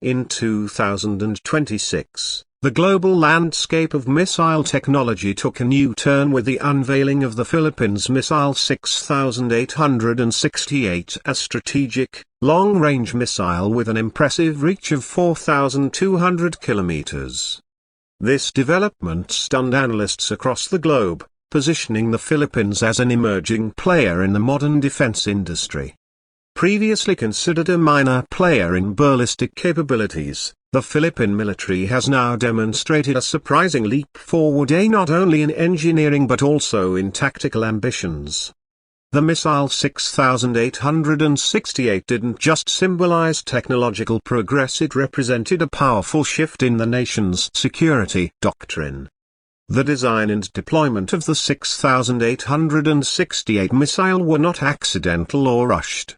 In 2026, the global landscape of missile technology took a new turn with the unveiling of the Philippines missile 6868, a strategic, long-range missile with an impressive reach of 4,200 kilometers. This development stunned analysts across the globe, positioning the Philippines as an emerging player in the modern defense industry. Previously considered a minor player in ballistic capabilities, the Philippine military has now demonstrated a surprising leap forward not only in engineering but also in tactical ambitions. The missile 6868 didn't just symbolize technological progress, it represented a powerful shift in the nation's security doctrine. The design and deployment of the 6868 missile were not accidental or rushed.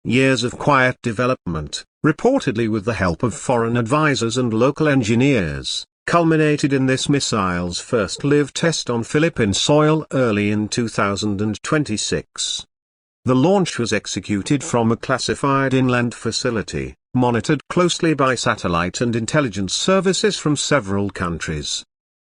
Years of quiet development, reportedly with the help of foreign advisors and local engineers, culminated in this missile's first live test on Philippine soil early in 2026. The launch was executed from a classified inland facility, monitored closely by satellite and intelligence services from several countries.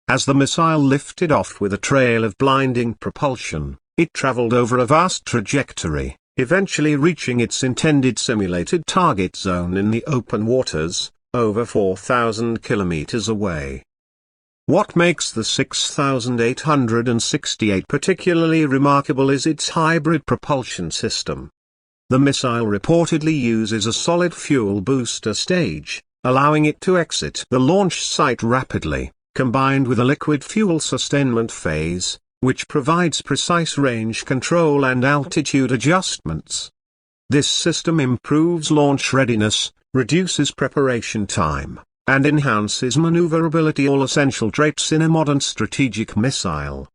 As the missile lifted off with a trail of blinding propulsion, it traveled over a vast trajectory, eventually reaching its intended simulated target zone in the open waters, over 4,000 kilometers away. What makes the 6868 particularly remarkable is its hybrid propulsion system. The missile reportedly uses a solid fuel booster stage, allowing it to exit the launch site rapidly, combined with a liquid fuel sustainment phase, which provides precise range control and altitude adjustments. This system improves launch readiness, reduces preparation time, and enhances maneuverability, all essential traits in a modern strategic missile.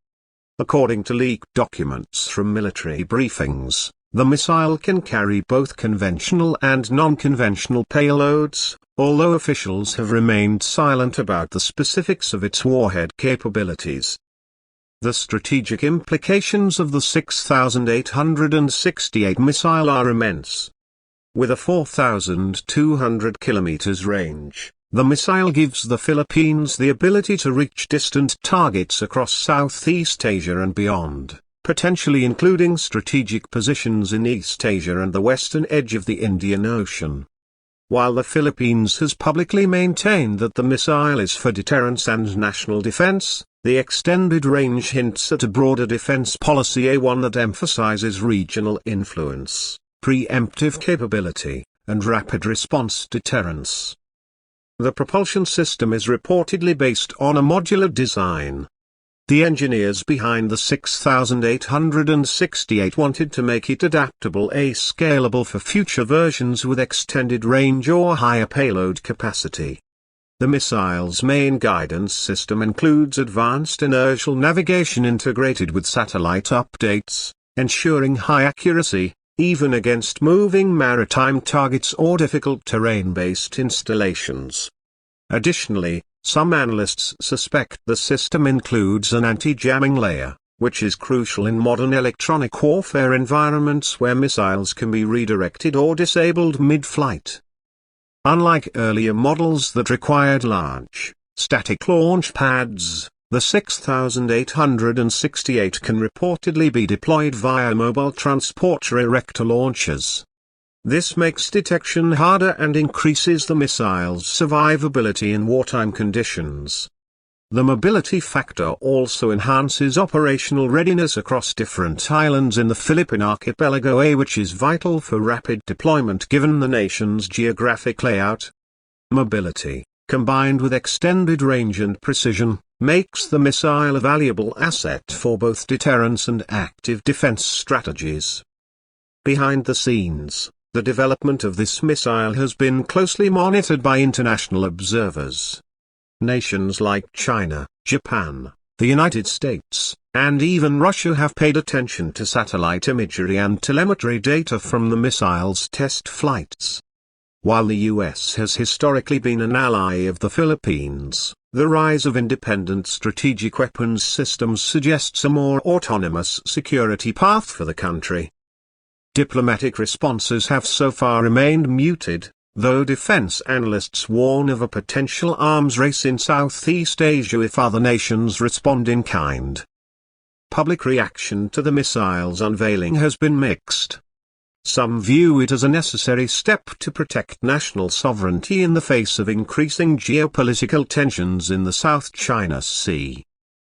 According to leaked documents from military briefings, the missile can carry both conventional and non-conventional payloads, although officials have remained silent about the specifics of its warhead capabilities. The strategic implications of the 6868 missile are immense. With a 4,200 kilometers range, the missile gives the Philippines the ability to reach distant targets across Southeast Asia and beyond, potentially including strategic positions in East Asia and the western edge of the Indian Ocean. While the Philippines has publicly maintained that the missile is for deterrence and national defense, the extended range hints at a broader defense policy, one that emphasizes regional influence, preemptive capability, and rapid response deterrence. The propulsion system is reportedly based on a modular design. The engineers behind the 6868 wanted to make it adaptable and scalable for future versions with extended range or higher payload capacity. The missile's main guidance system includes advanced inertial navigation integrated with satellite updates, ensuring high accuracy, even against moving maritime targets or difficult terrain-based installations. Additionally, some analysts suspect the system includes an anti-jamming layer, which is crucial in modern electronic warfare environments where missiles can be redirected or disabled mid-flight. Unlike earlier models that required large, static launch pads, the 6868 can reportedly be deployed via mobile transporter erector launchers. This makes detection harder and increases the missile's survivability in wartime conditions. The mobility factor also enhances operational readiness across different islands in the Philippine archipelago, which is vital for rapid deployment given the nation's geographic layout. Mobility, combined with extended range and precision, makes the missile a valuable asset for both deterrence and active defense strategies. Behind the scenes, the development of this missile has been closely monitored by international observers. Nations like China, Japan, the United States, and even Russia have paid attention to satellite imagery and telemetry data from the missile's test flights. While the US has historically been an ally of the Philippines, the rise of independent strategic weapons systems suggests a more autonomous security path for the country. Diplomatic responses have so far remained muted, though defense analysts warn of a potential arms race in Southeast Asia if other nations respond in kind. Public reaction to the missile's unveiling has been mixed. Some view it as a necessary step to protect national sovereignty in the face of increasing geopolitical tensions in the South China Sea.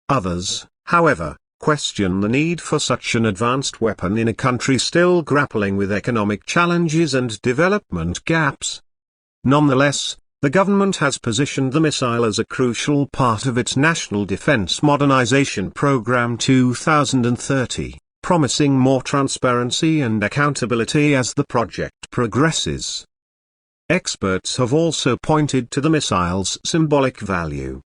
Others, however, question the need for such an advanced weapon in a country still grappling with economic challenges and development gaps. Nonetheless, the government has positioned the missile as a crucial part of its National Defense Modernization Program 2030. Promising more transparency and accountability as the project progresses. Experts have also pointed to the missile's symbolic value.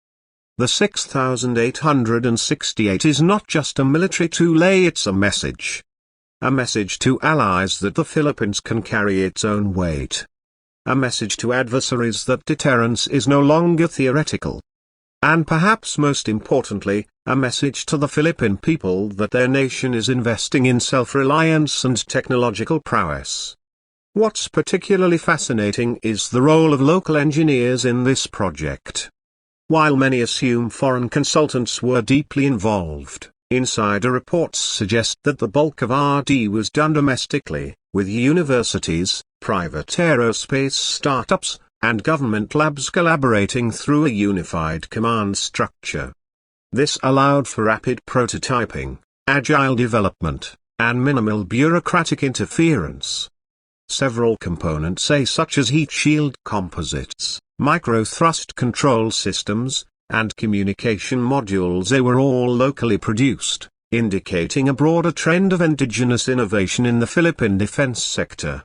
The 6868 is not just a military tool, it's a message. A message to allies that the Philippines can carry its own weight. A message to adversaries that deterrence is no longer theoretical. And perhaps most importantly, a message to the Philippine people that their nation is investing in self-reliance and technological prowess. What's particularly fascinating is the role of local engineers in this project. While many assume foreign consultants were deeply involved, insider reports suggest that the bulk of R&D was done domestically, with universities, private aerospace startups, and government labs collaborating through a unified command structure. This allowed for rapid prototyping, agile development, and minimal bureaucratic interference. Several components, such as heat shield composites, micro-thrust control systems, and communication modules, were all locally produced, indicating a broader trend of indigenous innovation in the Philippine defense sector.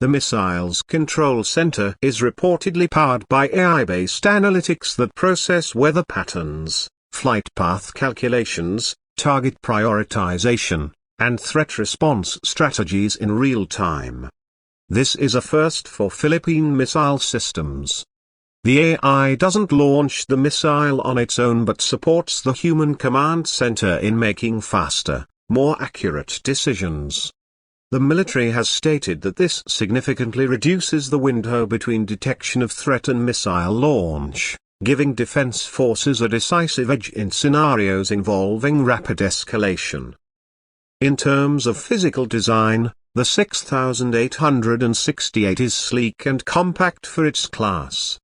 The missile's control center is reportedly powered by AI-based analytics that process weather patterns, flight path calculations, target prioritization, and threat response strategies in real time. This is a first for Philippine missile systems. The AI doesn't launch the missile on its own but supports the human command center in making faster, more accurate decisions. The military has stated that this significantly reduces the window between detection of threat and missile launch, giving defense forces a decisive edge in scenarios involving rapid escalation. In terms of physical design, the 6868 is sleek and compact for its class.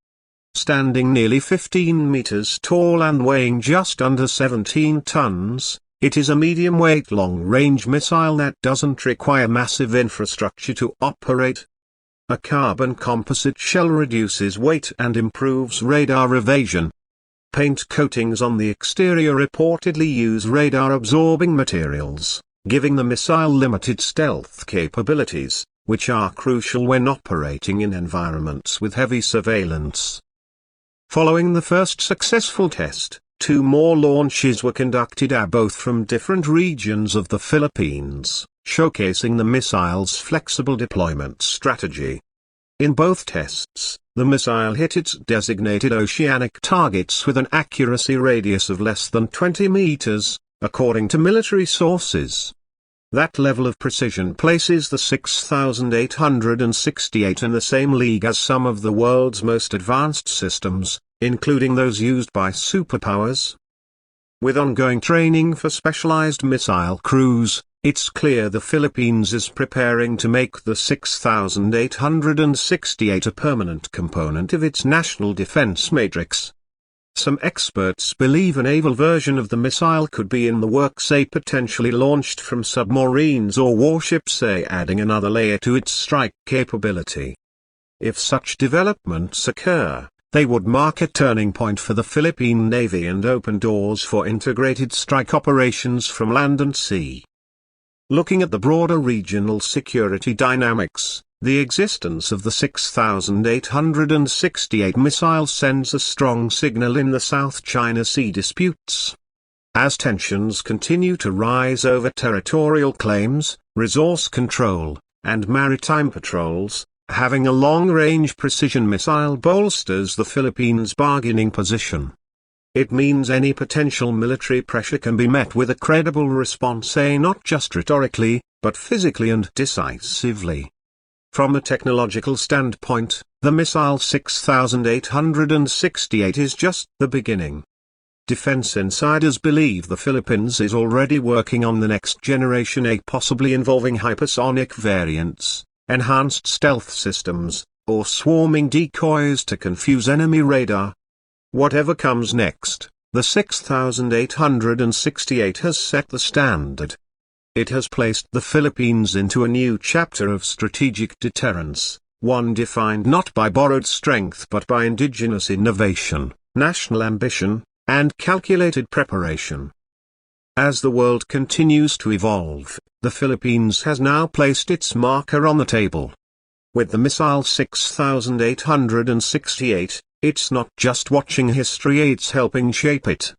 Standing nearly 15 meters tall and weighing just under 17 tons, it is a medium-weight long-range missile that doesn't require massive infrastructure to operate. A carbon composite shell reduces weight and improves radar evasion. Paint coatings on the exterior reportedly use radar-absorbing materials, giving the missile limited stealth capabilities, which are crucial when operating in environments with heavy surveillance. Following the first successful test, 2 more launches were conducted both from different regions of the Philippines, showcasing the missile's flexible deployment strategy. In both tests, the missile hit its designated oceanic targets with an accuracy radius of less than 20 meters, according to military sources. That level of precision places the 6868 in the same league as some of the world's most advanced systems, including those used by superpowers. With ongoing training for specialized missile crews, it's clear the Philippines is preparing to make the 6868 a permanent component of its national defense matrix. Some experts believe a naval version of the missile could be in the works, potentially launched from submarines or warships, adding another layer to its strike capability. If such developments occur, they would mark a turning point for the Philippine Navy and open doors for integrated strike operations from land and sea. Looking at the broader regional security dynamics, the existence of the 6868 missile sends a strong signal in the South China Sea disputes. As tensions continue to rise over territorial claims, resource control, and maritime patrols, having a long-range precision missile bolsters the Philippines' bargaining position. It means any potential military pressure can be met with a credible response, not just rhetorically, but physically and decisively. From a technological standpoint, the missile 6868 is just the beginning. Defense insiders believe the Philippines is already working on the next generation A, possibly involving hypersonic variants, enhanced stealth systems, or swarming decoys to confuse enemy radar. Whatever comes next, the 6868 has set the standard. It has placed the Philippines into a new chapter of strategic deterrence, one defined not by borrowed strength but by indigenous innovation, national ambition, and calculated preparation. As the world continues to evolve, the Philippines has now placed its marker on the table. With the missile 6868, it's not just watching history, it's helping shape it.